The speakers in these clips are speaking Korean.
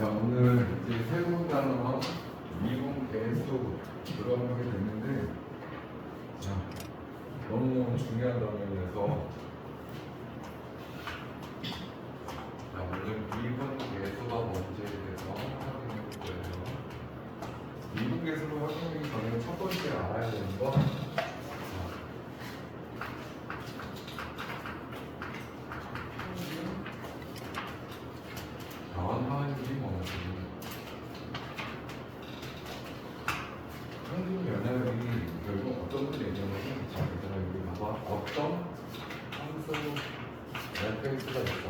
자, 오늘 이제 새로운 단어 미분 계속 들어가게 됐는데, 자, 너무너무 중요한 단어여서, 자, 오늘 미분 계수가 뭔지에 대해서 확인해 볼 거예요. 미분 계수를 확인하기 전에 첫 번째 알아야 되는 건, 변화율이 뭔지. 평균 변화율이 결국 어떤 얘기냐면, 자, 얘들아, 여기 봐봐. 어떤 함수 fx가 있어.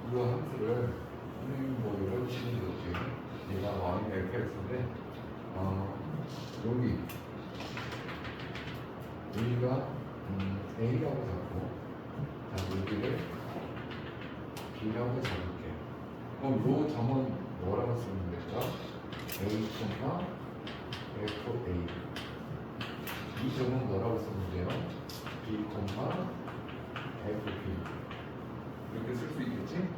이 함수를 선생님이 뭐 이런 식으로 이렇게 얘가 y는 fx인데, 여기 여기가 a라고 잡고, 자, 여기를 b라고 잡을게. 그럼 요 점은 뭐라고 쓰면 될까? a, fa. 이 점은 뭐라고 쓰면 돼요? b, fb. 이렇게 쓸 수 있겠지?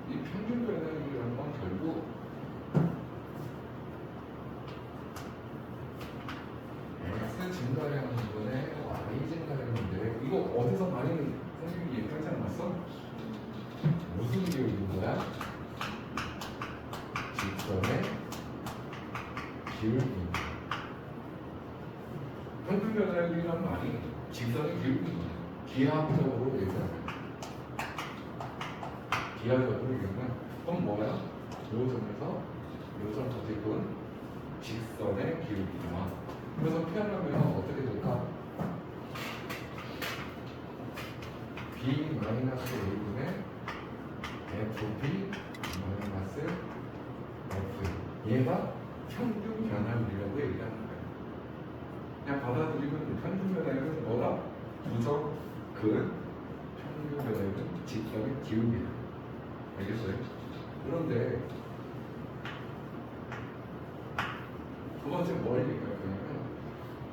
이 평균 변화율이라는 건 결국 x 증가량은 이번에 y 증가량인데, 이거 어디서 많이 선생님이 얘기하지 않았어? 무슨 기울기인 거야? 직선의 기울기. 평균 변화율이란 말이 직선의 기울기입니다. 기하학적으로 얘기하면, 기하적으로 얘기하면, 그럼 뭐야? 요 점에서 요 점까지는 직선의 기울기구나. 그래서 표현하면 어떻게 될까? b-a분의 fb 마이너스 f. 얘가 평균 변화율이라고 얘기하는 거예요. 그냥 받아들이면 평균 변화율은 뭐다? 부적 근 평균 변화율은 직선의 기울기다. 알겠어요? 그런데 두 번째 뭘 얘기할 거냐면,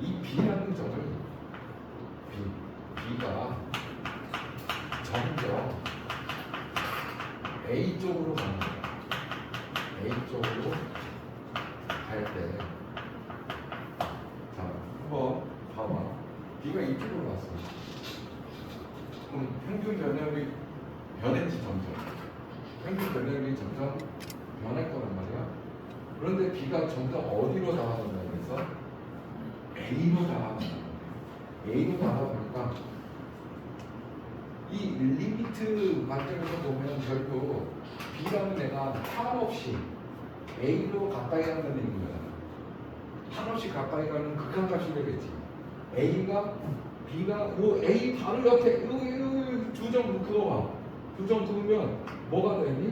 이 b라는 점을 b가 점점 a 쪽으로 가는 거야. a 쪽으로 갈 때, 자, 한번 봐봐. b가 이쪽으로 갔어. 그럼 평균 변화율이 변했지, 점점. 평균 변화율이 점점 변할 거란 말이야. 그런데 b가 점점 어디로 나아간다고 해서 a로 나아간다. a로 나아가니까 이 리미트 관점에서 보면 결국 b라는 애가 한없이 a로 가까이 간다는 얘기야. 한없이 가까이 가는 극한값이 되겠지. b가 요 a 바로 옆에 두 점 그어봐. 두 점 그으면 뭐가 되니?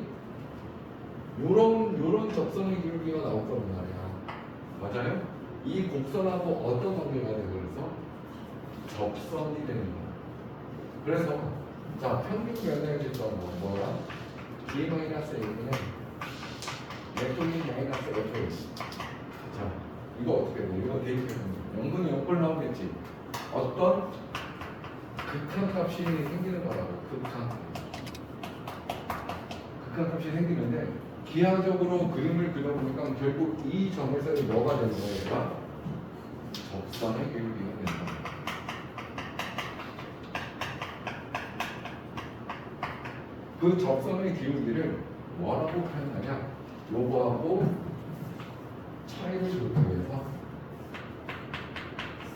요런 접선의 기울기가 나올 거란 말이야. 맞아요? 이 곡선하고 어떤 관계가 되고 그래서 접선이 되는 거야. 그래서 자, 평균 변화율이 뭐야? b-a분의 f-fx. 자, 이거 어떻게 돼? 이거 대입해보면 0분의 0꼴 나오겠지? 어떤 극한값이 생기는 거라고. 극한값이 생기는데, 기하적으로 그림을 그려보니까 결국 이 점에서 뭐가 되는 거예요? 접선의 기울기가 되는 거예요. 그 접선의 기울기를 뭐라고 표현하냐? 요거하고 차이를 주기 위해서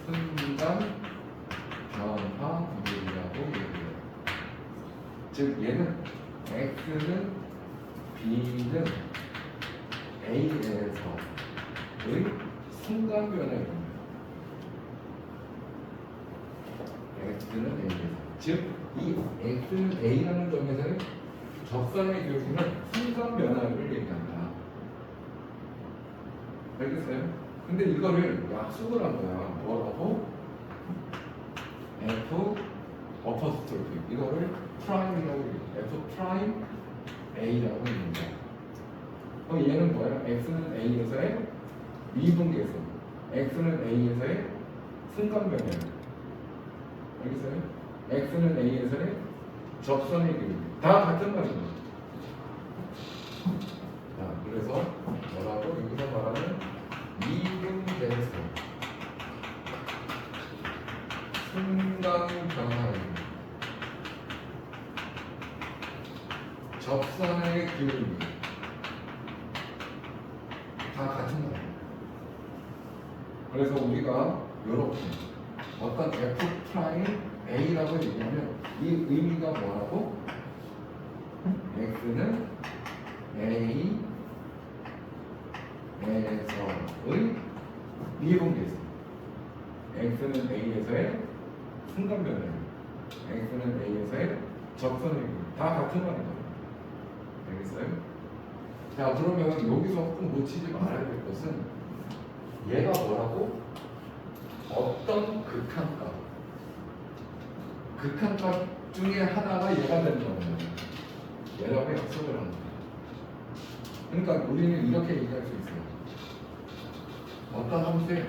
순간 변화 기울기라고 얘기해요. 즉 얘는 x는 b는 a에서의 순간 변화입니다. x는 a에서, 즉 이 x는 a라는 점에서의 접선의 기울기는 순간 변화율을 얘기한다. 알겠어요? 근데 이거를 약속을 한 거야. 뭐라고? f 어퍼스트로피. 이거를 프라임이라고 얘기해. f 프라임 a라고 얘기합니다. 그럼 얘는 뭐야? x는 a에서의 미분계수, x는 a에서의 순간 변화율. 알겠어요? x는 a에서의 접선의 기울기. 다 같은 말입니다. 자, 그래서 뭐라고 여기서 말하는 이분계수 순간 변화입니다. 접선의 기울기 다 같은 거예요. 그래서 우리가 이렇게 어떤 f 프라임 a라고 얘기하면 이 의미가 뭐라고? x는 a 에서의 미분계수, x는 a에서의 순간 변화, x는 a에서의 접선의 기울기 다 같은 말이에요. 알겠어요? 자, 그러면 여기서 꼭 놓치지 말아야 될 것은 얘가 뭐라고? 어떤 극한값 중에 하나가 얘가 되는 거예요. 얘라고 약속을 하는 거예요. 그러니까 우리는 이렇게 얘기할 수 있어요. 어떤 함수에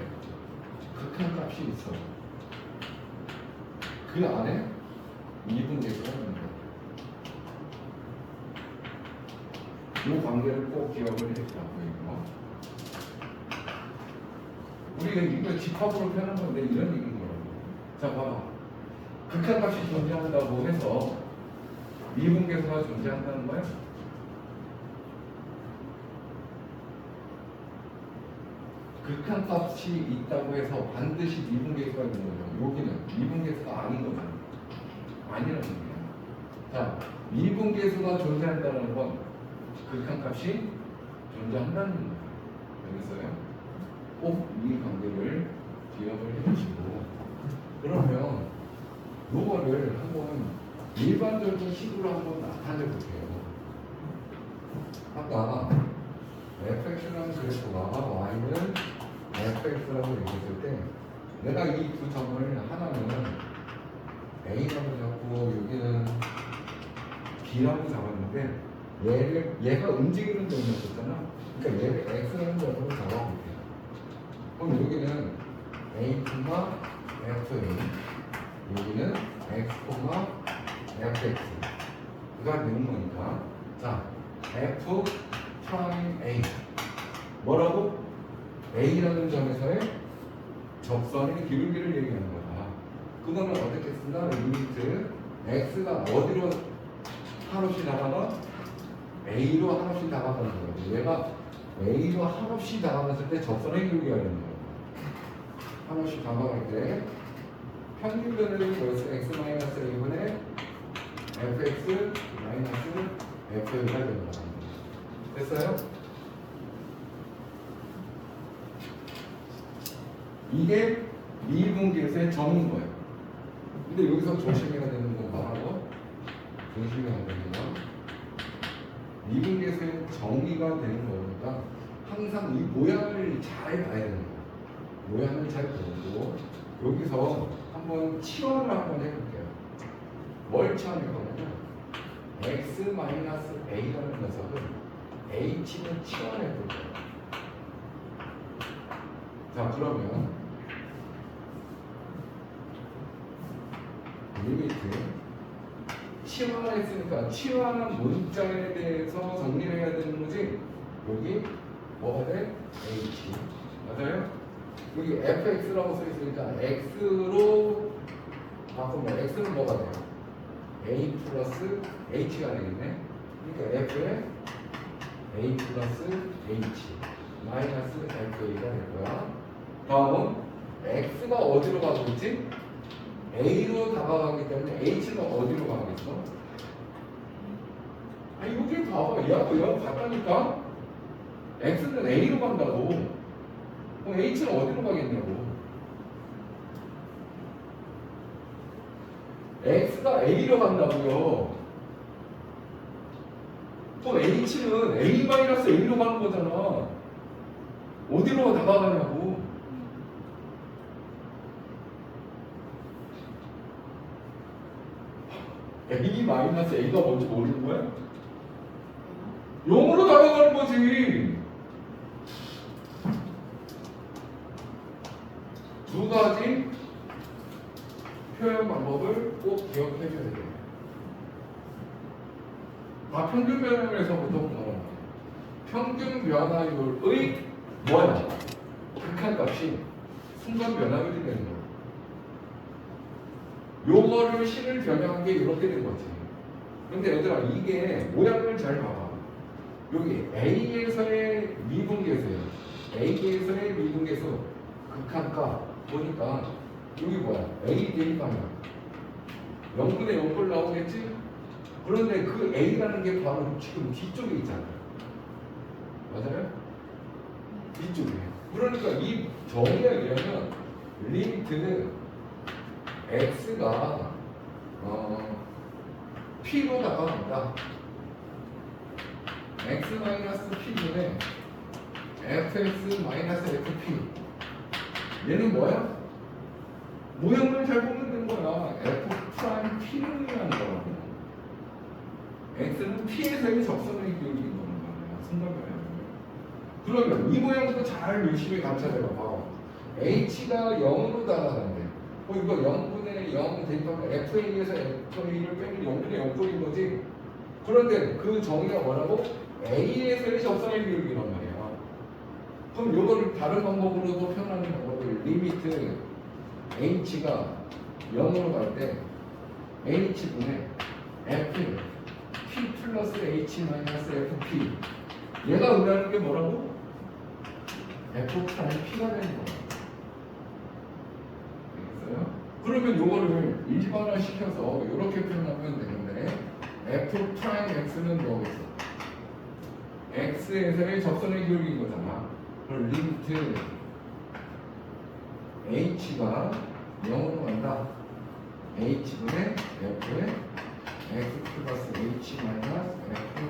극한값이 있어. 그 안에 미분계수가 있는 거예요. 이 관계를 꼭 기억을 해주라고. 우리가 이거 집합으로 표현한 건데 이런 얘기인 거라고. 자, 봐봐. 극한값이 존재한다고 해서 미분계수가 존재한다는 거야? 극한값이 있다고 해서 반드시 미분계수가 있는 거죠. 여기는 미분계수가 아닌 거잖아. 아니라는 얘기야. 자, 미분계수가 존재한다는 건 극한값이 존재한다는 거예요. 알겠어요? 꼭 이 관계를 기억을 해주시고, 그러면 요거를 한번 일반적인 식으로 한번 나타내 볼게요. 아까 fx라는 그래프가 y는 fx라고 얘기했을 때 내가 이 두 점을 하나는 a라고 잡고 여기는 b라고 잡았는데 얘가 움직이는 점이었잖아. 그러니까 얘를 x라는 점으로 잡아볼게요. 그럼 여기는 a, fa, 여기는 x, fx가 되는 거니까, 자, f 프라임 a 뭐라고? a라는 점에서의 접선의 기울기를 얘기하는 거다. 그거는 어떻게 쓴다? 리미트 x가 어디로 한없이 다가가? a로 한없이 다가가는 거예요. 얘가 a로 한없이 다가갔을 때 접선의 기울기가 되는 거예요. 한없이 다가갈 때 평균 변화율이 뭐였어? x-a분의 fx f가 되는 거다. 됐어요? 이게 미분계수의 점인 거예요. 근데 여기서 조심해야 되는 건 뭐라고? 조심해야 되는 건 미분계수의 정의가 되는 거니까 항상 이 모양을 잘 봐야 되는 거예요. 모양을 잘 보고 여기서 한번 치환을 한번 해볼게요. 뭘 치환할 거냐면 x-a라는 녀석을 h는 치환해 볼 거예요. 자, 그러면 리미트 치환을 했으니까 치환한 문자에 대해서 정리를 해야 되는 거지. 여기 뭐가 돼? h. 맞아요? 여기 fx라고 써 있으니까 x로 바꾸면 x는 뭐가 돼요? a 플러스 h가 되겠네. 그러니까 f에 a 플러스 h 마이너스 fa가 될 거야. 다음은 x가 어디로 가고 있지? a로 다가가기 때문에 h는 어디로 가겠어? 아, 여기 봐봐. 얘하고 같다니까? x는 a로 간다고. 그럼 h는 어디로 가겠냐고. x가 a로 간다고요. 그럼 h는 a-a로 가는 거잖아. 어디로 다가가냐고. a-a가 뭔지 모르는 거야? 0으로 다가가는 거지. 두 가지 표현 방법을 꼭 기억해 줘야 돼요. 다 평균 변형에서부터 공부하는 거예요. 평균 변화율의 뭐야? 극한값이 순간 변화율이 되는 거야. 요거를 식을 변형한 게 이렇게 된 거지. 근데 얘들아 이게 모양을 잘 봐봐. 여기 A에서의 미분계수예요. A에서의 미분계수 극한값 보니까 여기 뭐야? A 대입하면 0분의 0꼴 나오겠지? 그런데 그 A라는 게 바로 지금 뒤쪽에 있잖아. 맞아요? 뒤쪽에. 그러니까 이 정의에 의하면 리미트 x가 p로 다가간다. x-p분의 fx-fp. 얘는 뭐야? 모형을 잘 보면 되는 거야. f' p를 의미하는 거라고. x는 p에서의 접선의 기울기인 거는 거야. 순간변화율. 그러면 이 모양도 잘 열심히 관찰해봐. h가 0으로 달아난대. 이거 0분의 0 대입하면 fa에서 fa를 빼면 0분의 0꼴인 거지. 그런데 그 정의가 뭐라고? a에서의 접선의 기울기란 말이야. 그럼 이거를 다른 방법으로도 표현하는 방법을 리미트 h가 0으로 갈 때 h분의 f p 플러스 h 마이너스 fp. 얘가 의미하는 게 뭐라고? f 프라임 p가 되는 거야. 알겠어요? 그러면 요거를 일반화 시켜서 이렇게 표현하면 되는데 f 프라임 x는 뭐겠어? x에서의 접선의 기울기인 거잖아. 그럼 리미트 h가 0으로 간다. h분의 f의 x 플러스 h 마이너스 fx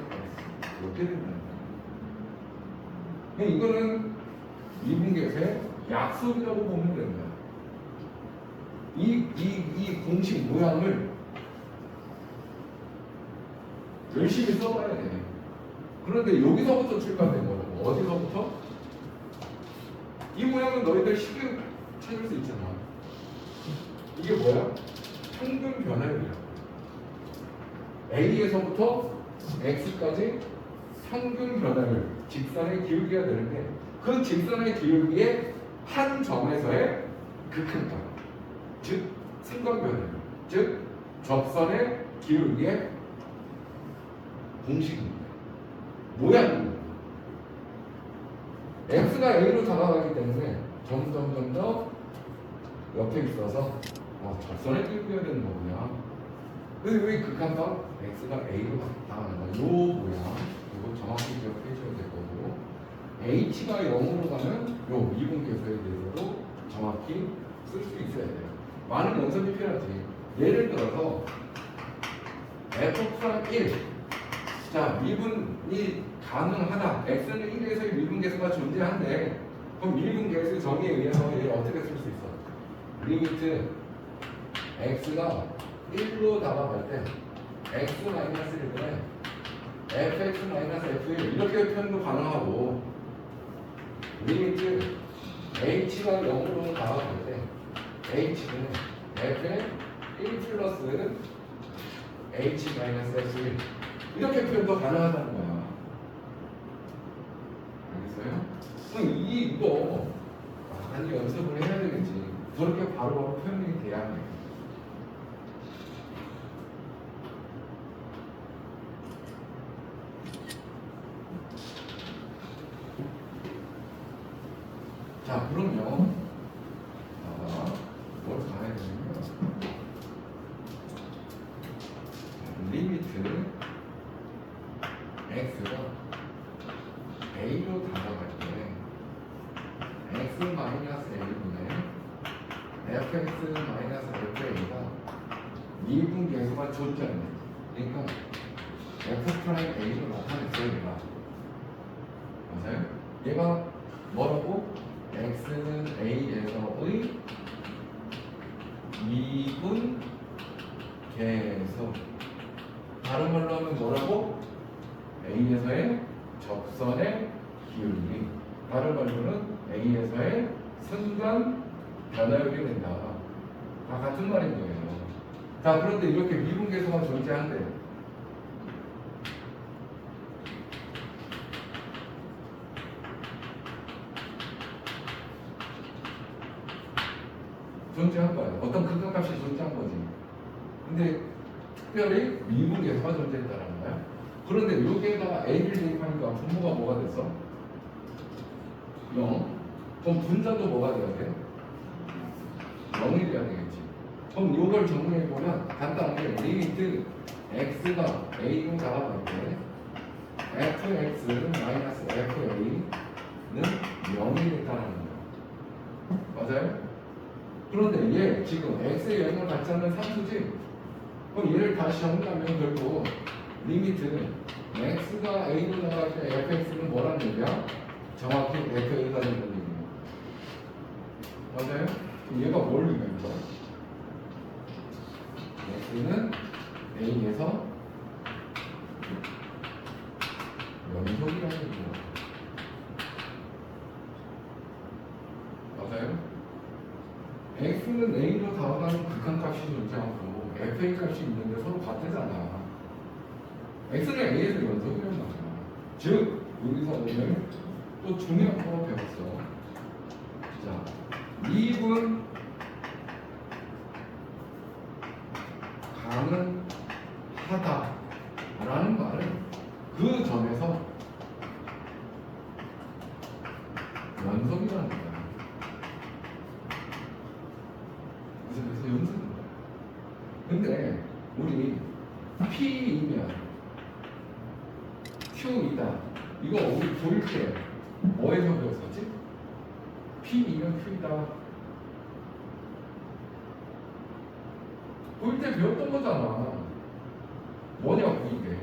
이렇게 된다. 이거는 미분계수의 약속이라고 보면 된다. 이 공식 모양을 열심히 써봐야 돼. 그런데 여기서부터 출발된 거라고. 어디서부터? 이 모양은 너희들 쉽게 찾을 수 있잖아. 이게 뭐야? 평균 변화율이야. A에서부터 X까지 평균 변화율, 직선의 기울기가 되는데 그 직선의 기울기의 한 점에서의 극한값, 즉 상관변화율, 즉 접선의 기울기의 공식입니다. 모양입니다. x가 a로 다가가기 때문에 점점 더 옆에 있어서 접선의 기울기가 되는 거구나. 근데 왜 극한값 x가 a로 다가가는 거야? 요 모양 이거 정확히 기억해 주셔야 될 거고, h가 0으로 가면 요 미분계수에 대해서도 정확히 쓸 수 있어야 돼요. 많은 연습이 필요하지. 예를 들어서 f'1 자, 미분이 가능하다. x는 1에서의 미분계수가 존재한데 그럼 미분계수 정의에 의해서 얘를 어떻게 쓸 수 있어? 리미트 x가 1로 다가갈 때 x-1분의 fx-f1 이렇게 표현도 가능하고, 리미트 h가 0으로 다가갈 때 h는 f의 1 플러스 h-f1 이렇게 표현도 가능하다는 거야. 알겠어요? 그럼 이거 많이 연습을 해야 되겠지. 저렇게 바로바로 표현이 돼야 해. 자, 그럼요. 뭘 가야 되냐면 리미트 x가 a로 다가갈 때 x-a분의 fx-fa가 미분계수가 존재한다. 그러니까 f''a로 나타냈어요. 얘가 맞아요? 얘가 뭐라고? x는 a에서의 미분 계수. 다른 말로 하면 뭐라고? A에서의 접선의 기울기. 다른 말로는 A에서의 순간 변화율이 된다. 다 같은 말인 거예요. 자, 그런데 이렇게 미분계수가 존재한대. 존재한 거예요. 어떤 극한값이 존재한 거지. 근데 특별히 미분 계수가 존재했다는 거야. 그런데 여기에다가 a를 대입하니까 분모가 뭐가 됐어? 0. 그럼 분자도 뭐가 돼야 돼? 0이 돼야 되겠지. 그럼 이걸 정리해보면 간단하게 리미트 x가 a로 나아갈 때 fx 마이너스 fa는 0이 됐다는 거야. 맞아요? 그런데 얘 지금 x의 영향을 받지 않는 산수지? 그럼 얘를 다시 정리하면 결국 리미트 x가 a로 나갈 때 fx는 뭐라는 얘기야? 정확히 fa가 되는 얘기야. 맞아요? 그럼 얘가 뭘 의미하는 거야? x는 a에서 연속이라는 얘기야. 맞아요? x는 a로 다가가는 극한값이 존재하고 fa 값이 있는데 서로 같대잖아. x는 a에서 연속이란 말이야. 즉 여기서 오늘 또 중요한 거 배웠어. 자, 미분 가능하다라는 말은 그 점에서 연속이라는 거야. 그래서 연속인 거야. 근데 우리 P이면 Q이다. 이거 우리 보일 때 뭐에서 배웠었지? P이면 Q이다. 보일 때 배웠던 거잖아. 뭐냐고 이게.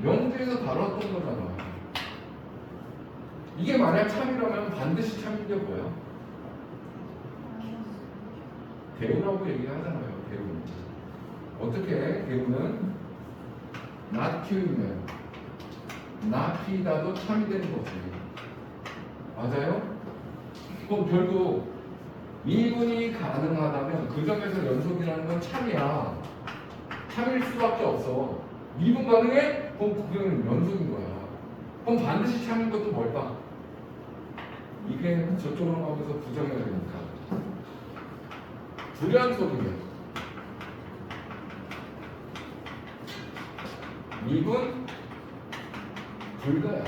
명제에서 다뤘던 거잖아. 이게 만약 참이라면 반드시 참인 게 뭐야? 대우라고 얘기하잖아요. 대우. 어떻게 해? 대우는 not Q이면 not P다도 참이 되는 거지. 맞아요? 그럼 결국 미분이 가능하다면 그 점에서 연속이라는 건 참이야. 참일 수밖에 없어. 미분 가능해? 그럼 그건 연속인 거야. 그럼 반드시 참인 것도 뭘까? 이게 저쪽으로 가면서 부정해야 되니까. 불연속이면 미분 불가야.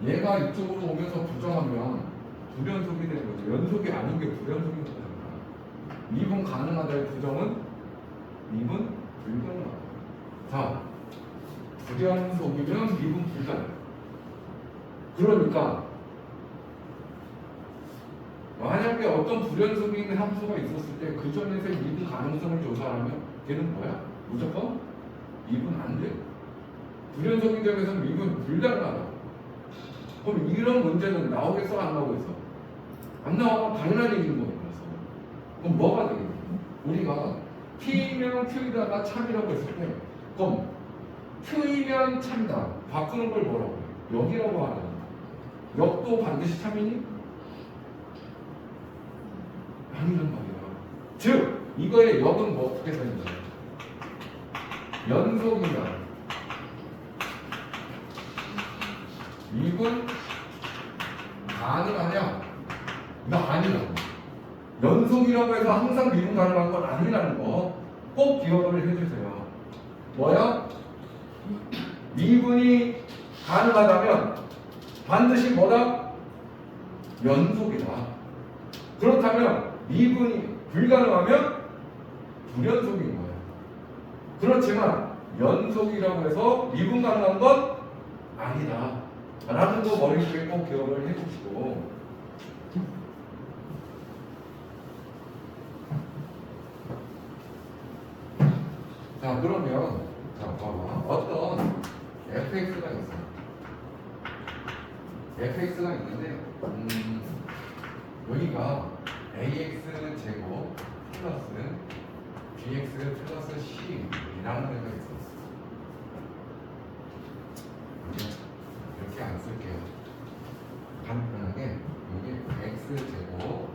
얘가 이쪽으로 오면서 부정하면 불연속이 되는 거죠. 연속이 아닌 게 불연속인 거잖아. 미분 가능하다의 부정은 미분 불가능하다. 자, 불연속이면 미분 불가능. 그러니까 만약에 어떤 불연속이 있는 함수가 있었을 때 그 점에서의 미분 가능성을 조사하면 걔는 뭐야? 무조건 미분 안 돼. 불연속인 점에서는 미분 불가능하다. 그럼 이런 문제는 나오겠어? 안 나오겠어? 안 나와. 당연한 얘기인 거예요. 그래서 그럼 뭐가 되겠냐? 우리가 T이면 Q이다가 참이라고 했을 때 그럼 Q이면 참이다. 바꾸는 걸 뭐라고 해요? 역이라고 하는. 역도 반드시 참이니? 아니란 말이야. 즉 이거의 역은 뭐 어떻게 되는 거야? 연속이다. 미분 가능하냐? 나 아니라고. 연속이라고 해서 항상 미분 가능한 건 아니라는 거 꼭 기억을 해주세요. 뭐야? 미분이 가능하다면 반드시 뭐다? 연속이다. 그렇다면 미분이 불가능하면 불연속인 거야. 그렇지만 연속이라고 해서 미분 가능한 건 아니다. 라는 거 머릿속에 꼭 기억을 해주시고. 자, 그러면 자, 봐봐. 어떤 fx가 있어. fx가 있는데 여기가 ax 제곱 플러스 bx 플러스 c이라는 데가 있었어. 이렇게 안 쓸게요. 간단하게 여기 x 제곱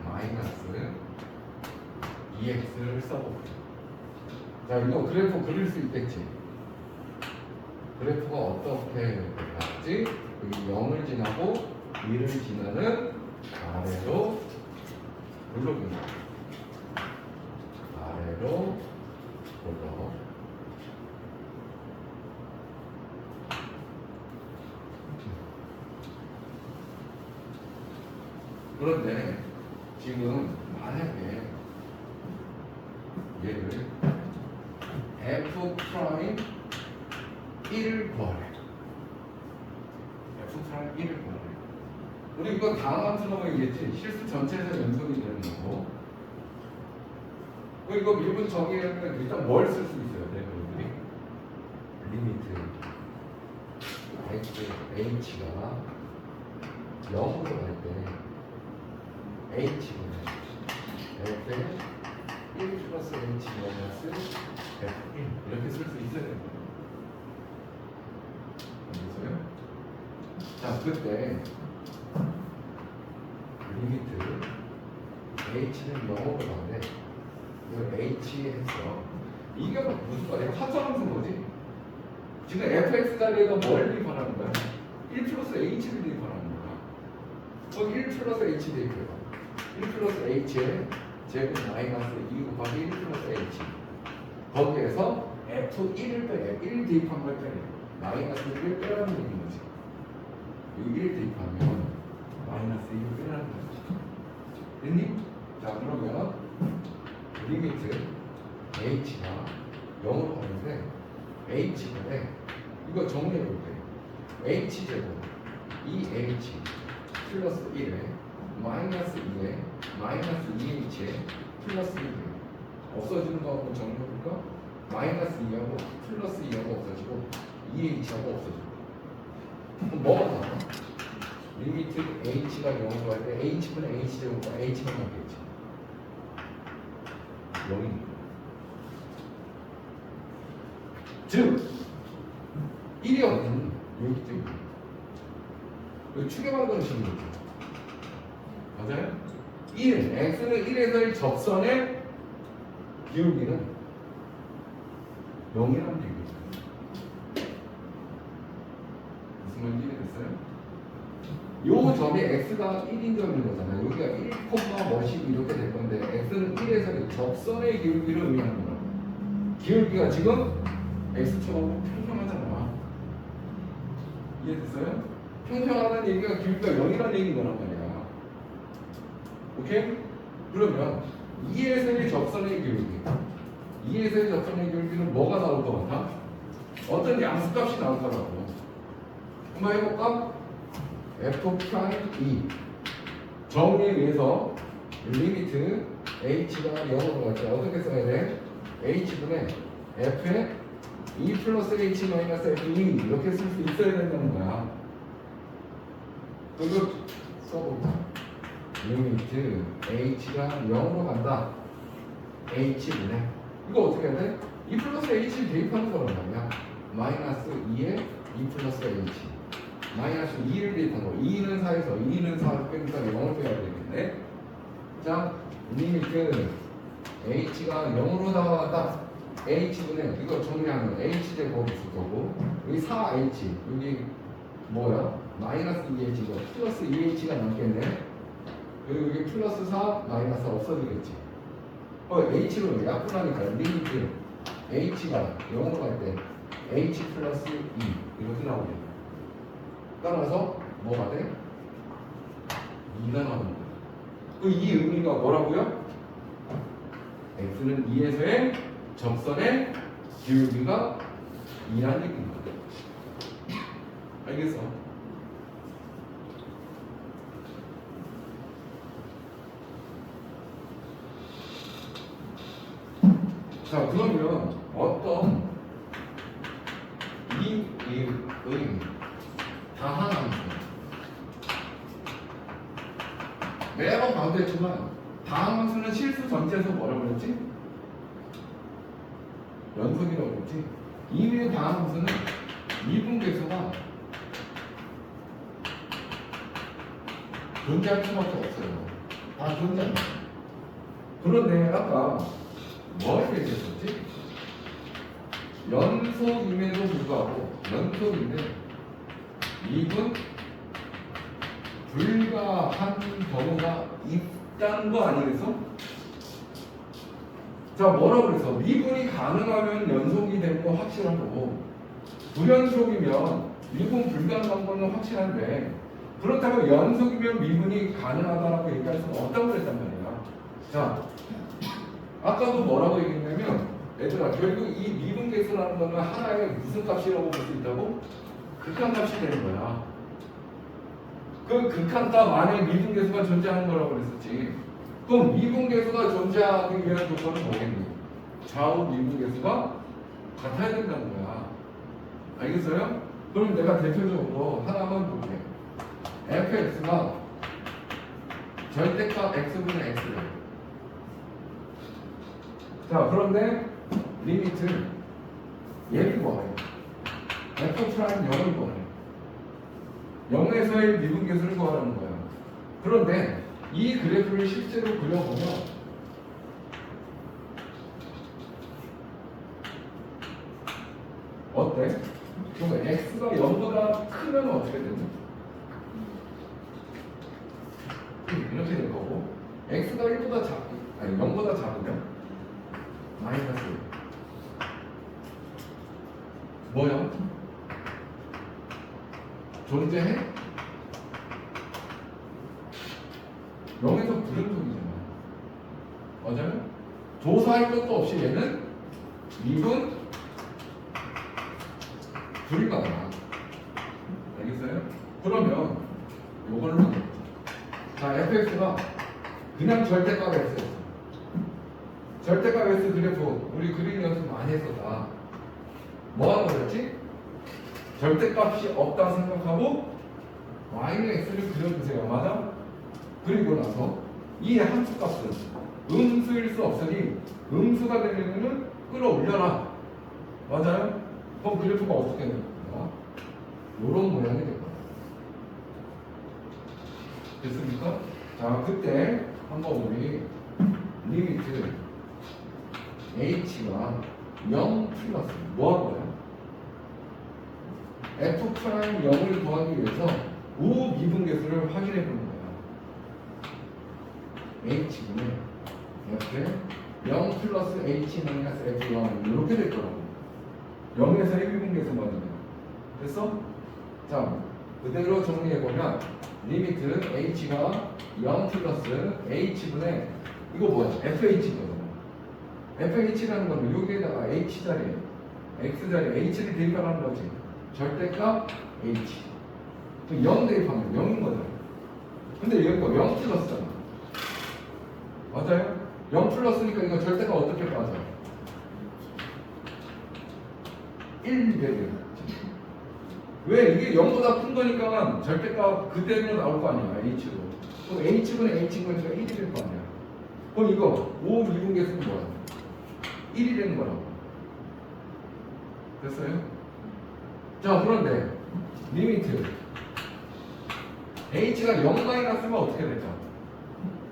마이너스 2x를 써볼게요. 자, 이거 그래프 그릴 수 있겠지? 그래프가 어떻게 될까? 어디까지? 여기 0을 지나고 1을 지나는 아래로 올라옵니다. 아래로 올라. 그런데 지금 만약에 얘를 f 프라임 1을 구하래. f 프라임 1을 구하래. 우리 이거 다음 함수라고 얘기했지. 실수 전체에서 연속이 되는 거고. 이거 미분 정의에는 일단 뭘 쓸 수 있어요? 네, 우리 리미트 h가 0으로 갈 때 h는 f에 1 플러스 h 마이너스 f1 이렇게 쓸 수 있어야 되는 거예요. 알겠어요? 자, 그때 리미트 h는 0으로 가는데 이거 h 했어. 이게 무슨 말이야? 합성함수인 거지? 지금 fx 자리에다 뭘 대입하라는 거야? 1 플러스 h를 대입하라는 거야. 거기 1 플러스 h 대입해봐. 1 플러스 h에 제곱 마이너스 2 곱하기 1 플러스 h. 거기에서 f1을 빼래. 1 대입한 걸 빼래. 마이너스 1을 빼라는 얘기인 거지. 여기 1 대입하면 마이너스 2를 빼라는 거지. 됐니? 자, 그러면 리미트 h가 0으로 가는데 h분에 이거 정리해 볼게. h제곱 2h 플러스 1에 마이너스 2에 마이너스 2h에 플러스 1에 없어지는 거 한번 정리해 볼까? 마이너스 2하고 플러스 2하고 없어지고 2h하고 없어지고 그럼 뭐가 나와? 리미트 h가 0으로 갈 때 h분의 h제곱과 h가 나오겠지. 0입니다. 즉 1이 어디니? 여기 있죠. 여기 추계방정을 치는 거죠. 맞아요? 1, x는 1에서의 접선의 기울기는 0이라는 얘기죠. 무슨 말인지 이해됐어요? 요 점이 x가 1인 점인 거잖아요. 여기가 1, 뭐씩 이렇게 될 건데 x는 1에서의 접선의 기울기를 의미하는 거야. 기울기가 지금 x처럼 평평하잖아. 이해됐어요? 평평하다는 얘기가 기울기가 0이라는 얘기인 거란 말이야. 오케이? 그러면 2에서의 접선의 기울기 2에서의 접선의 기울기는 뭐가 나올 것 같아? 어떤 양수값이 나올 거라고. 한번 해볼까? f 프라임 2 정리에 의해서 리미트 h가 0으로 갈 때 어떻게 써야 돼? h분의 f에 2 플러스 h 마이너스 f2 이렇게 쓸 수 있어야 된다는 거야. 그리고 써볼까? 리미트 h가 0으로 간다. h분의 이거 어떻게 해야 돼? 2 플러스 h를 대입하는 거란 말이야. 마이너스 2에 2 플러스 h 마이너스 2를 대입한 거. 2는 4에서 2는 4 빼니까 0을 빼야 되겠네. 자, 리미트 h가 0으로 나왔다. h분의 이거 정리하면 h제곱 있을 거고 여기 4h 여기 뭐야? 마이너스 2h가 플러스 2h가 남겠네. 그리고 여기 플러스 4 마이너스 없어지겠지. h로 약분하니까 리미트 h가 0으로 갈 때 h 플러스 2 이렇게 나오겠네. 따라서 뭐가 돼? 2가 나오는 거야. 이 의미가 뭐라고요? x는 2에서의 접선의 기울기가 2라는 얘기입니다. 알겠어? 자, 그러면 어떤 이의 다항함수 매번 봐도 했지만 다항함수는 실수 전체에서 뭐라고 그랬지? 연속이라고 그랬지? 이의 다항함수는 미분계수가 존재할 수밖에 없어요. 다 존재합니다. 그런데 아까 뭘 얘기했었지? 연속임에도 불구하고 연속인데 미분 불가한 경우가 있다는 거 아니겠어? 자, 뭐라고 그래서 미분이 가능하면 연속이 되는 거 확실한 거고 불연속이면 미분 불가능한 거는 확실한데 그렇다고 연속이면 미분이 가능하다라고 얘기할 수는 없다고 그랬단 말이야. 자, 아까도 뭐라고 얘기했냐면 얘들아 결국 이 미분계수라는 거는 하나의 무슨 값이라고 볼 수 있다고? 극한값이 되는 거야. 그 극한값 안에 미분계수가 존재하는 거라고 그랬었지. 그럼 미분계수가 존재하기 위한 조건은 뭐겠니? 좌우 미분계수가 같아야 된다는 거야. 알겠어요? 그럼 내가 대표적으로 하나만 볼게. fx가 절대값 x분의 x래. 자, 그런데 리미트 얘를 구하래. f 프라임 0을 구하래. 0에서의 미분계수를 구하라는 거야. 그런데 이 그래프를 실제로 그려보면 어때? 그러면 x가 0보다 크면 어떻게 되냐? 이렇게 될 거고 x가 1보다 아니 0보다 작으면 마이너스 뭐야? 존재해? 0에서 불연속이잖아. 맞아요? 조사할 것도 없이 얘는 미분 불가능하다. 알겠어요? 그러면 요걸로 자, fx가 그냥 절대값 x였어. 절대값 x 그래프 우리 그림 연습 많이 했었다. 뭐 하는 거였지? 절대값이 없다 생각하고 yx를 그려주세요. 맞아? 그리고 나서 이 함수값은 음수일 수 없으니 음수가 되려면 끌어올려라. 맞아요? 그럼 그래프가 어떻게 되는 거야? 요런 모양이 될 거야. 됐습니까? 자, 그때 한번 우리 리미트 h가 0 플러스 뭐 한 거야? f 프라임 0을 구하기 위해서 우미분계수를 확인해 보는 거야. h분의 f 0 플러스 h 마이너스 f0 이렇게 될 거라고. 0에서 1미분계수 맞으면 됐어? 자, 그대로 정리해보면 리미트 h가 0 플러스 h분의 이거 뭐야? fh거든. fh라는 건 여기에다가 h자리에 x자리에 h를 대입하라는 거지. 절대값 h 0 대입하면 0인 거잖아. 근데 여기가 0 플러스잖아. 맞아요? 0 플러스니까 이거 절대값 어떻게 빠져? 1 되게. 왜? 이게 0보다 큰 거니까 절대값 그대로 나올 거 아니야, h로. 그럼 h분의 h인 거니까 1이 될 거 아니야. 그럼 이거 5 미분계수는 뭐야? 1이 되는 거라고. 됐어요? 자, 그런데 리미트 h가 0 마이너스면 어떻게 될까?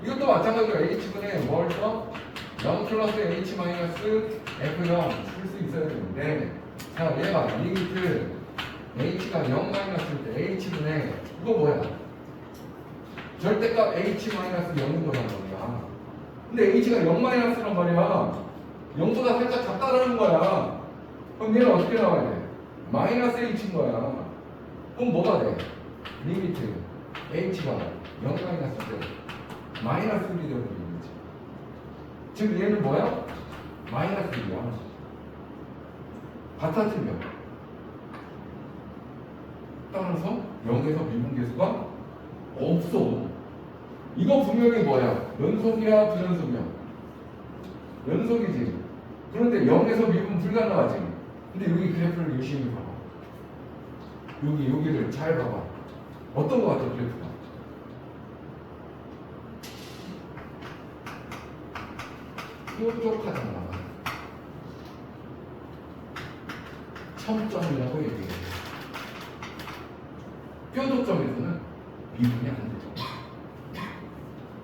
이것도 마찬가지로 h분의 뭘 써? 0 플러스 h 마이너스 f0 쓸 수 있어야 되는데 자, 얘가 리미트 h가 0 마이너스일 때 h분의 이거 뭐야? 절대값 h 마이너스 0인 거란 말이야. 근데 h가 0 마이너스란 말이야. 0보다 살짝 작다라는 거야. 그럼 얘는 어떻게 나와야 돼? 마이너스 h인 거야. 그럼 뭐가 돼? 리미트 h가 0 마이너스 때 마이너스 1이 되는 거지. 지금 얘는 뭐야? 마이너스 1이야. 같아 틀려. 따라서 0에서 미분계수가 없어. 이거 분명히 뭐야? 연속이야 불연속이야? 연속이지. 그런데 0에서 미분 불가능하지. 근데 여기 그래프를 유심히 봐봐. 여기를 잘 봐봐. 어떤 거 같아 그래프가? 뾰족하잖아. 첨점이라고 얘기해. 뾰족점에서는 미분이 안 되죠.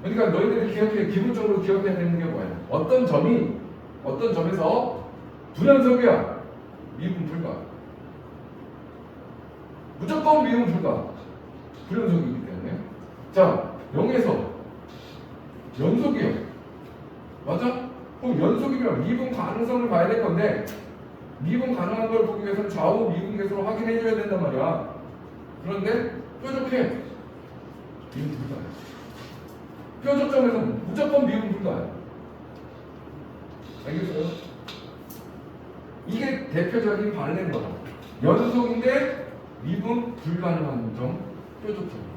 그러니까 너희들이 기본적으로 기억해야 되는 게 뭐야? 어떤 점에서 불연속이야. 미분 불가. 무조건 미분 불가. 불연속이기 때문에. 자, 0에서 연속이요. 맞아? 그럼 연속이면 미분 가능성을 봐야 될 건데 미분 가능한 걸 보기 위해서는 좌우 미분 계수를 확인해 줘야 된단 말이야. 그런데 뾰족해. 미분 불가야. 뾰족점에서 무조건 미분 불가야. 알겠어요? 이게 대표적인 발레인 거다. 연속인데 미분 불가능한 점, 뾰족점.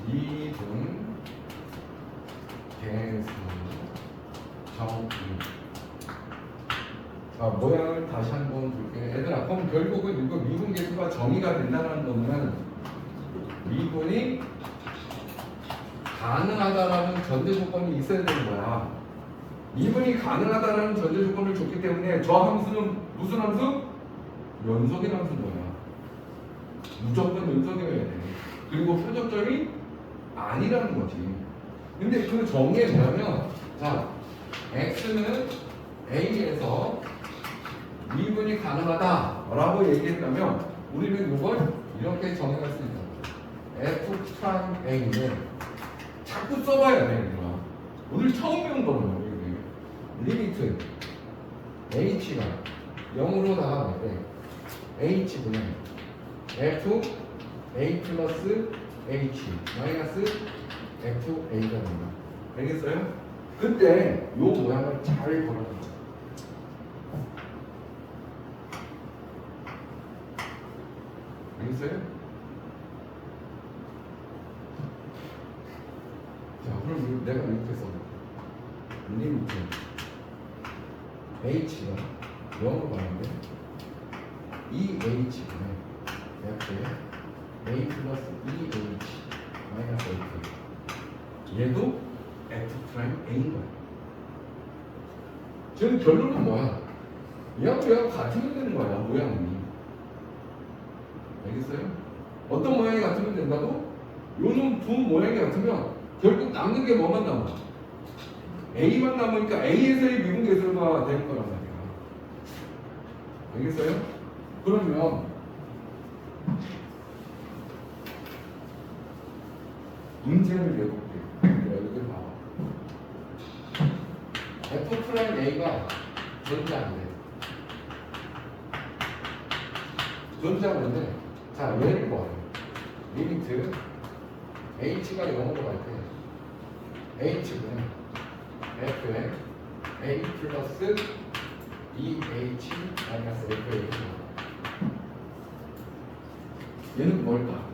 미분 계수 정의. 자, 모양을 다시 한번 볼게요. 얘들아, 그럼 결국은 이거 미분 계수가 정의가 된다는 거는 미분이 가능하다라는 전제 조건이 있어야 되는 거야. 미분이 가능하다라는 전제 조건을 줬기 때문에 저 함수는 무슨 함수? 연속인 함수인 거야. 무조건 연속이어야 돼. 그리고 표적점이 아니라는 거지. 근데 그 정의에 뭐냐면, 자, x는 a에서 미분이 가능하다라고 얘기했다면 우리는 이걸 이렇게 정의할 수 있다. f' a는 자꾸 써봐야 돼. 오늘 처음 배운 거는 리미트 h가 0으로 나가면 h분의 f a 플러스 h 마이너스 fa가 됩니다. 알겠어요? 그때 이 모양을 잘 보라는 거예요. 알겠어요? 자, 그럼 내가 이렇게 써. 리미트 h가 0으로 가는데 이 h분의 f에 a 플러스 2h 마이너스 f 얘도 f'a인 거야. 지금 결론은 뭐야? 얘하고 얘하고 같으면 되는 거야, 모양이. 알겠어요? 어떤 모양이 같으면 된다고? 요놈 두 모양이 같으면 결국 남는 게 뭐만 남아? A만 남으니까 A에서의 미분 계수가 될 거란 말이야. 알겠어요? 그러면 문제를 내볼게요. 여기 봐봐. F'A가 존재 안 돼. 존재하는데, 자, 얘를 봐요. 리미트 h가 0으로 갈 때 h는 f에 a 플러스 2h 마이너스 fh. 얘는 뭘까?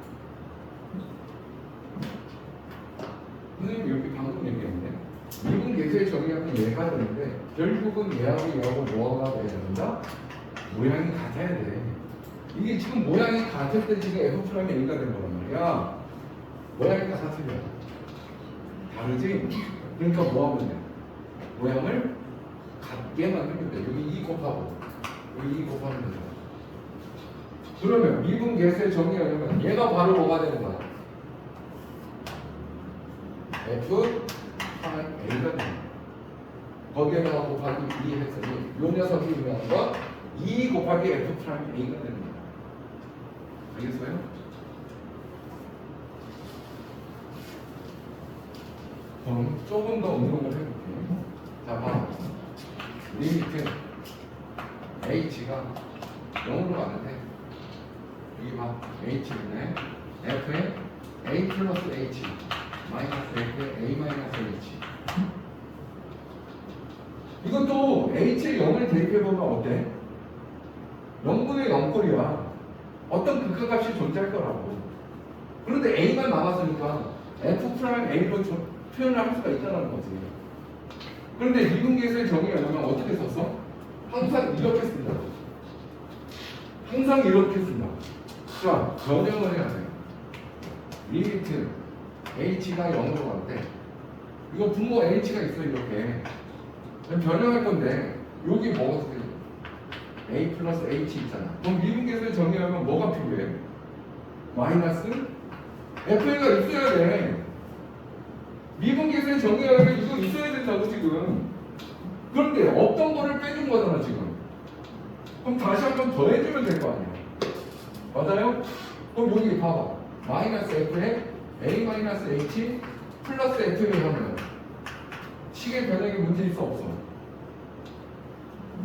선생님 여기 방금 얘기했는데 미분 계수의 정의하면 얘가 되는데 결국은 얘하고 얘하고 뭐가 돼야 된다? 모양이 같아야 돼. 이게 지금 모양이 같을 때 지금 F'A가 된 거란 말이야. 모양이 같으면 다르지? 그러니까 뭐 하면 돼? 모양을 같게 만들면 돼. 여기 2 곱하고 여기 2 곱하면 돼. 그러면 미분 계수의 정의하려면 얘가 바로 뭐가 되는 거야? F'A가 되는 거야. 거기에다가 곱하기 2 했더니 요 녀석이 유명한 건 2 곱하기 F'A가 되는 거야. 알겠어요? 그럼 조금 더 응용을 해볼게요. 자, 봐. 리미트 h가 0으로 가는데 여기 봐. h분의 f에 a 플러스 h 마이너스 f에 a 마이너스 h. 이것도 h에 0을 대입해보면 어때? 0분의 0꼴이야. 어떤 극한값이 존재할 거라고. 그런데 a만 남았으니까 f'a로 표현을 할 수가 있다는 거지. 그런데 미분계수의 정의하려면 어떻게 썼어? 항상 이렇게 쓴다고. 항상 이렇게 쓴다고. 자, 변형을 해야 돼. 리미트 h가 0으로 갈 때 이거 분모 h가 있어 이렇게. 변형할 건데 여기 뭐가 어떻게 돼? A 플러스 H 있잖아. 그럼 미분계수에 정의하면 뭐가 필요해? 마이너스 FA가 있어야 돼. 미분계수에 정의하면 이거 있어야 된다고 지금. 그런데 없던 거를 빼준 거잖아 지금. 그럼 다시 한 번 더 해주면 될 거 아니야. 맞아요? 그럼 여기 봐봐. 마이너스 F에 A 마이너스 H 플러스 FA 하면 식의 변형에 문제 있어 없어?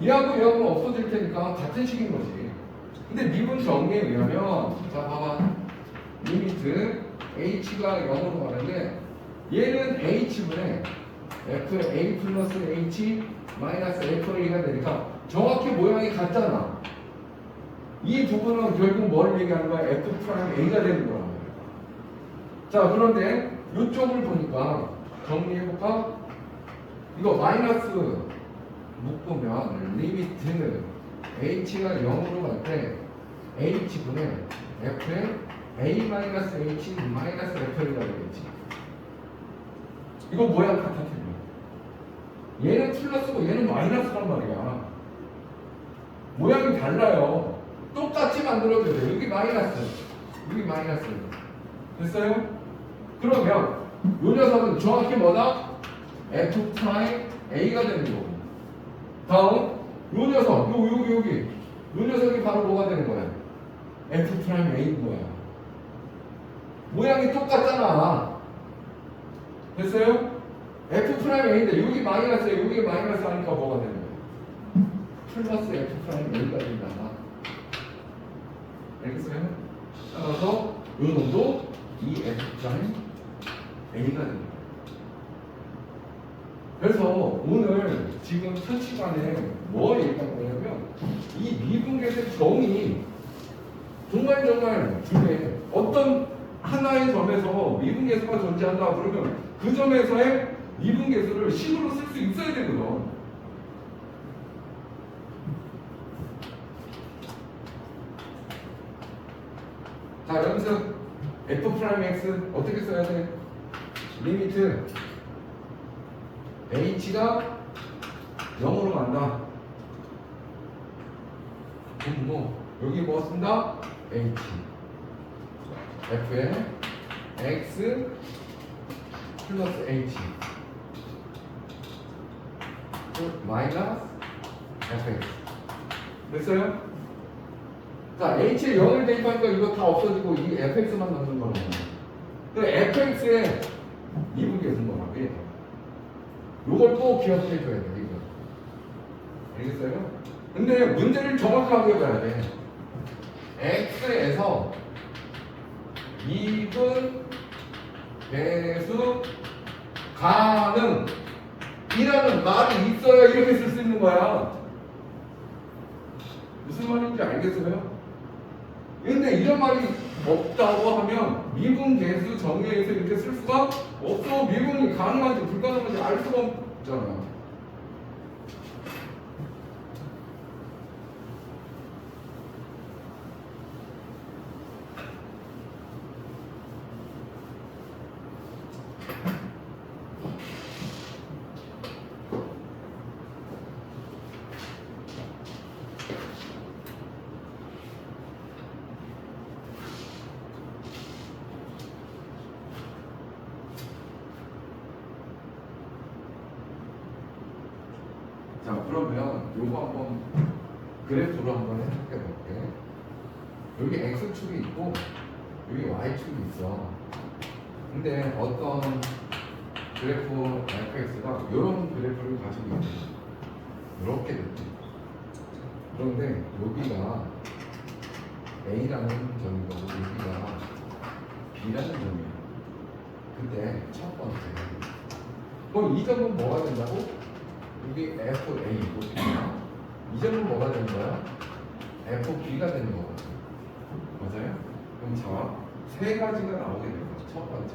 얘하고 얘하고는 없어질 테니까 같은 식인 거지. 근데 미분 정리에 의하면 자 봐봐. 리미트 H가 0으로 가는데 얘는 H분의 F의 A 플러스 H 마이너스 FA가 되니까 정확히 모양이 같잖아. 이 부분은 결국 뭘 얘기하는 거야? F 프라임 A가 되는 거란 말이야. 자 그런데 이쪽을 보니까 정리해볼까? 이거 마이너스 묶으면 리미트 H가 0으로 갈 때 H분의 F의 A 마이너스 H 마이너스 FA가 되겠지. 이거 모양 같아 틀려. 얘는 플러스고 얘는 마이너스란 말이야. 모양이 달라요. 똑같이 만들어줘야 돼. 여기 마이너스, 여기 마이너스. 됐어요? 그러면 이 녀석은 정확히 뭐다? F 프라임 A가 되는 거고. 다음 이 녀석, 여기 이 녀석이 바로 뭐가 되는 거야? F 프라임 A인 거야. 모양이 똑같잖아. 됐어요? F 프라임 A인데 여기 마이너스에 여기 마이너스 하니까 뭐가 되는 거야? 플러스 F 프라임 A가 된다. 알겠어요? 따라서 이 놈도 이 F 프라임 A가 됩니다. 그래서 오늘 지금 첫 시간에 뭐 얘기할 거냐면 이 미분계수의 정의 정말 중요해. 어떤 하나의 점에서 미분계수가 존재한다 그러면 그 점에서의 미분계수를 식으로 쓸 수 있어야 되거든. 자 여기서 F 프라임 X 어떻게 써야 돼? 리미트 H가 0으로 간다. 그럼 뭐 여기 뭐 쓴다? H F에 X 플러스 H 마이너스 FX 됐어요? 자 H에 0을 대입하니까 이거 다 없어지고 이 FX만 남는 거네. 그 FX에 미분계수인 거라고. 요걸 또 기억해 줘야 돼, 이거. 알겠어요? 근데 문제를 정확하게 봐야 돼. X에서 미분 계수 가능 이라는 말이 있어야 이렇게 쓸 수 있는 거야. 무슨 말인지 알겠어요? 근데 이런 말이 없다고 하면 미분 계수 정의에서 이렇게 쓸 수가 없어. 미분이 가능한지 불가능한지 알 수가 없잖아. 자 그러면 요거 한번 그래프로 한번 해석해 볼게. 여기 X축이 있고 여기 Y축이 있어. 근데 어떤 그래프 fx가 이런 그래프를 가지고 있어. 이렇게 됐지. 그런데 여기가 A라는 점인 거고 여기가 B라는 점이야. 근데 첫 번째 그럼 이 점은 뭐가 된다고? 여기 FA고 B야. 이 점은 뭐가 되는 거야? FB가 되는 거거든. 맞아요? 그럼 자, 세 가지가 나오게 됩니다. 첫 번째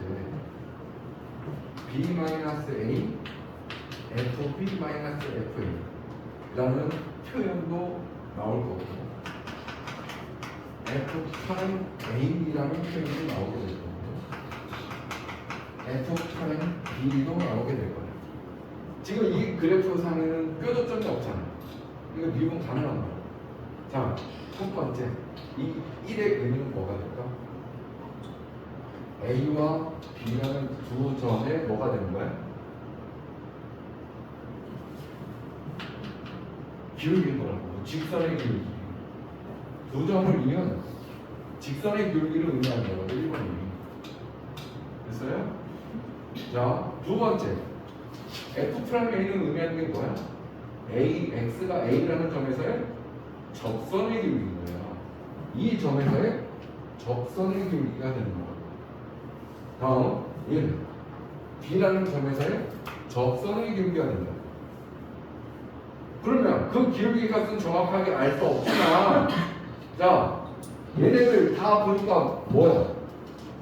B-A FB-FA 라는 표현도 나올 거고 F'A라는 표현도 나오게 될 거고 F'B도 나오게 될 거예요. 지금 이 그래프 상에는 뾰족점이 없잖아요. 이거 미분 가능한 거예요. 자, 첫 번째 이 1의 의미는 뭐가 될까? A와 B라는 두 점에 뭐가 되는 거야? 기울기인 거라고. 직선의 기울기. 두 점을 이은 직선의 기울기를 의미하는 거라고. 1번이. 됐어요? 자, 두 번째 F'A는 의미하는 게 뭐야? X가 A라는 점에서의 접선의 기울기인 거야. 이 점에서의 접선의 기울기가 되는 거야. 다음 1. B라는 점에서의 접선의 기울기가 된다. 그러면 그 기울기 값은 정확하게 알 수 없지만 자, 얘네들 다 보니까 뭐야?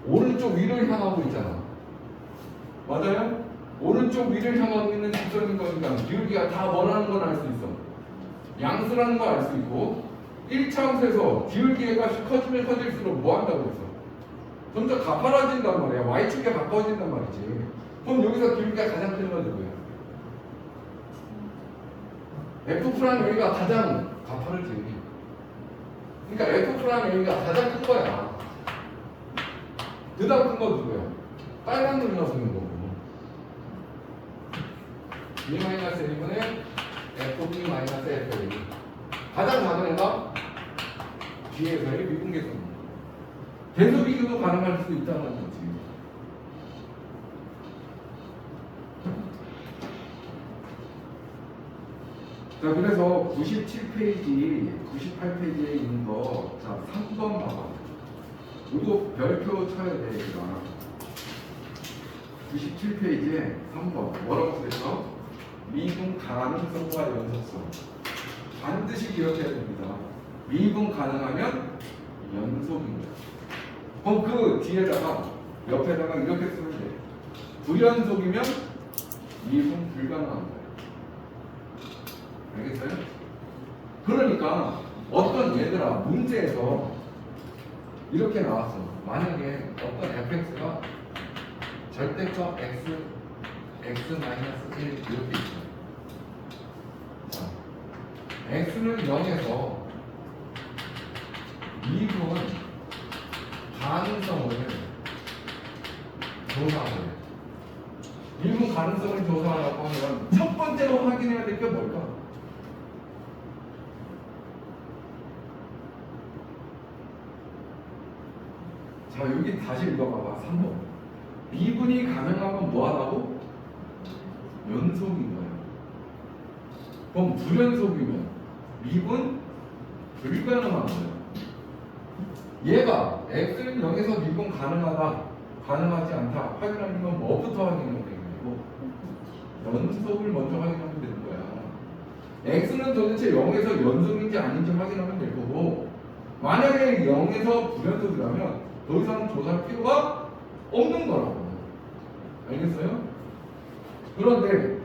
오른쪽 위를 향하고 있잖아. 맞아요? 오른쪽 위를 향하고 있는 직선인 거니까 기울기가 다 뭐라는 건 알 수 있어. 양수라는 거 알 수 있고 1차함수에서 기울기의 값이 커지면 커질수록 뭐 한다고 했어? 점점 가파라진단 말이야. Y축에 가까워진단 말이지. 그럼 여기서 기울기가 가장 큰 건 누구야? F'A가 가장 가파르지. 그러니까 F'A가 가장 큰 거야. 그 다음 큰 건 누구야? 빨간 눈이 나서는 거고. B-1분의 FB-FA. 가장 작은 애가 B에서의 미분계선. 계수 비교도 가능할 수 있다는 거지. 자, 그래서 97페이지, 98페이지에 있는 거, 자, 3번 봐봐. 이거 별표 쳐야 돼, 얘들아. 97페이지에 3번. 뭐라고 써있어? 미분 가능성과 연속성. 반드시 기억해야 됩니다. 미분 가능하면 연속입니다. 그럼 그 뒤에다가, 옆에다가 이렇게 쓰면 돼. 불연속이면 미분 불가능한 거예요. 알겠어요? 그러니까 어떤 얘들아 문제에서 이렇게 나왔어. 만약에 어떤 fx가 절대값 x-1 이렇게 있어. 자, x는 0에서 미분 가능성을 조사하래. 미분 가능성을 조사하라고 하면 첫 번째로 확인해야 될 게 뭘까? 자, 여기 다시 읽어봐봐. 3번. 미분이 가능하면 뭐하라고? 연속인 거야. 그럼 불연속이면 미분 불가능한 거야. 얘가 x는 0에서 미분 가능하다, 가능하지 않다 확인하려면 뭐부터 확인하면 되는 거고? 연속을 먼저 확인하면 되는 거야. x는 도대체 0에서 연속인지 아닌지 확인하면 될 거고, 만약에 0에서 불연속이라면 더 이상 조사할 필요가 없는 거라고. 알겠어요? 그런데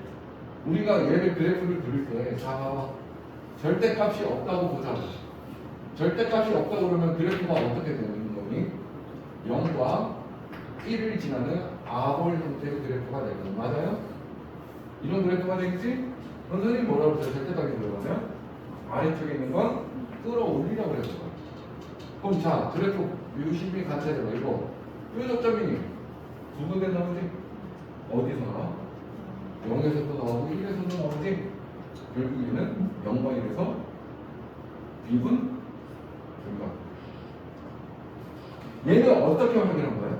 우리가 얘를 그래프를 그릴 때, 자, 절대값이 없다고 보자. 절대값이 없다고 그러면 그래프가 어떻게 되는 거니? 0과 1을 지나는 아볼 형태의 그래프가 되거든. 맞아요? 이런 그래프가 되겠지? 그럼 선생님이 뭐라고 그랬어요? 절대값이 들어가면 아래쪽에 있는 건 끌어올리라고 그랬어요. 그럼 자, 그래프 유심히 같이 해봐. 이거 뾰족점이 두 군데 나오지? 어디서 나와? 0에서도 나오고 1에서도 나오지? 결국에는 0과 1에서 미분 불가. 얘는 어떻게 확인한 거야?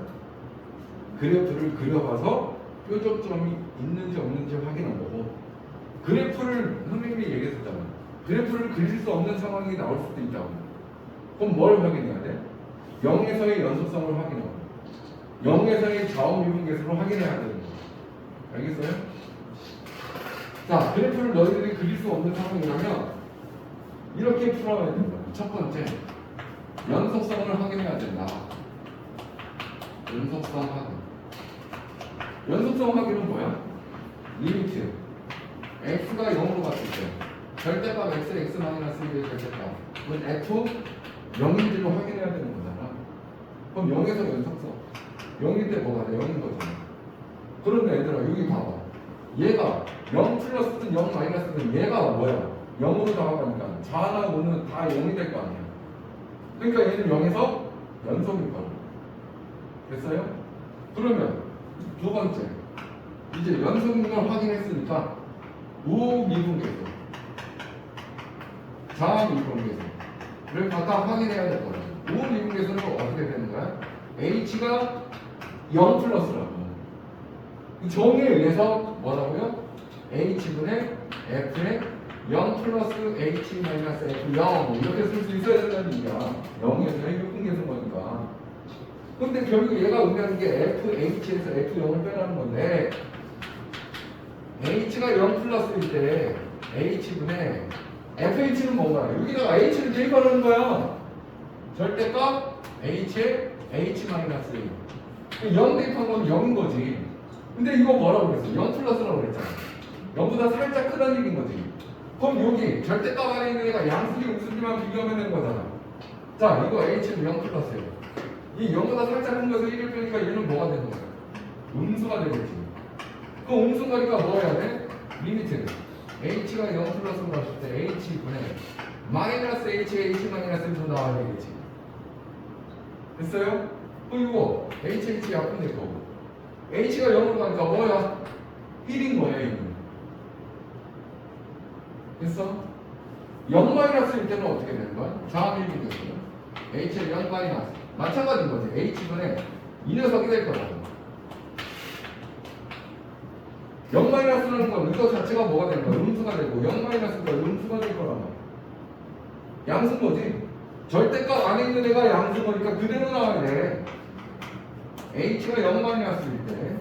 그래프를 그려봐서 뾰족점이 있는지 없는지 확인한 거고, 그래프를 선생님이 얘기했었잖아. 그래프를 그릴 수 없는 상황이 나올 수도 있다고. 그럼 뭘 확인해야 돼? 0에서의 연속성을 확인하고 0에서의 좌우미분계수를 확인해야 되는 거야. 알겠어요? 자, 그래프를 너희들이 그릴 수 없는 상황이라면 이렇게 풀어야 된다. 첫 번째, 연속성을 확인해야 된다. 연속성 확인. 연속성 확인은 뭐야? 리미트 x가 0으로 갔을 때 절대값 x-1의 절대값 그건 f 0인지를 확인해야 되는 거잖아. 그럼 0에서 연속성 0일 때 뭐가 돼? 0인 거잖아. 그런데 얘들아 여기 봐봐. 얘가 0 플러스든 0 마이너스든 얘가 뭐야? 0으로 나가니까 4나 5는 다 0이 될 거 아니야. 그러니까 얘는 0에서 연속일 거야. 됐어요? 그러면 두 번째, 이제 연속인 걸 확인했으니까 우미분계수, 자미분계수 를 각각 확인해야 될 거야. 우미분계수는 어떻게 되는 거야? h가 0 플러스라고. 정의에 의해서 뭐라고요? h분의 f의 0 플러스 h 마이너스 f 0 이렇게 쓸 수 있어야 된다는 얘기야. 0에서 해결분계수인 거니까. 근데 결국 얘가 의미하는 게 fh에서 f0을 빼라는 건데, h가 0 플러스일 때 h분의 fh는 뭔가? 여기다가 h를 대입하라는 거야. 절대값 h의 h 마이너스 0 대입한 건 0인 거지. 근데 이거 뭐라고 그랬어? 0 플러스라고 그랬잖아. 0보다 살짝 크다는 얘기인 거지. 그럼 여기 절대값 안에 있는 애가 양수기 우수기만 비교하면 되는 거잖아. 자, 이거 h는 0 플러스예요. 이 0보다 살짝 큰 것을 1을 빼니까 얘는 뭐가 되는 거야? 음수가 되겠지. 그 음수가니까 뭐 해야 돼? 리미트 h가 0 플러스로 갔을 때 h분의 마이너스 h 마이너스 1로 나와야 되겠지. 됐어요? 그리고 h 약분 될 거고 h가 0으로 가니까 뭐야? 1인 거야. 이거 됐어? 0 마이너스일 때는 어떻게 되는 거야? 자함일분계수 h의 0 마이너스 마찬가지인 거지. h분의 이 녀석이 될 거라고. 0 마이너스라는 건 이거 자체가 뭐가 되는 거야? 음수가 되고 0 마이너스가 음수가 될 거라고. 양수인 거지. 절대값 안에 있는 애가 양수인 거니까 그대로 나와야 돼. h가 0 마이너스일 때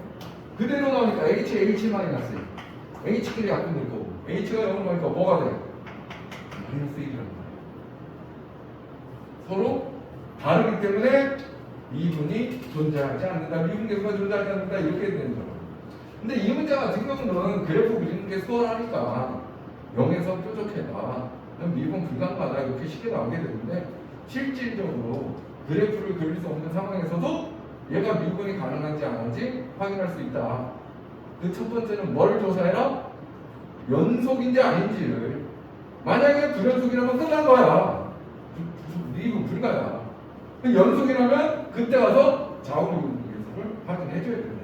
그대로 나오니까 h 마이너스 h끼리 약분될 거고 h가 0을 나오니까 뭐가 돼? 마이너스 1이라는 거야. 서로 다르기 때문에 미분이 존재하지 않는다. 미분계수가 존재하지 않는다. 이렇게 되는 거야. 근데 이 문제 같은 경우는 그래프 그리는 게 수월하니까 0에서 뾰족해봐. 미분 불가능하다. 이렇게 쉽게 나오게 되는데 실질적으로 그래프를 그릴 수 없는 상황에서도 얘가 미분이 가능한지 안 한지 확인할 수 있다. 그 첫 번째는 뭘 조사해라? 연속인지 아닌지를. 만약에 불연속이라면 끝난 거야. 미분 불가야. 연속이라면 그때 가서 좌우미분 계수를 확인해 줘야 된다.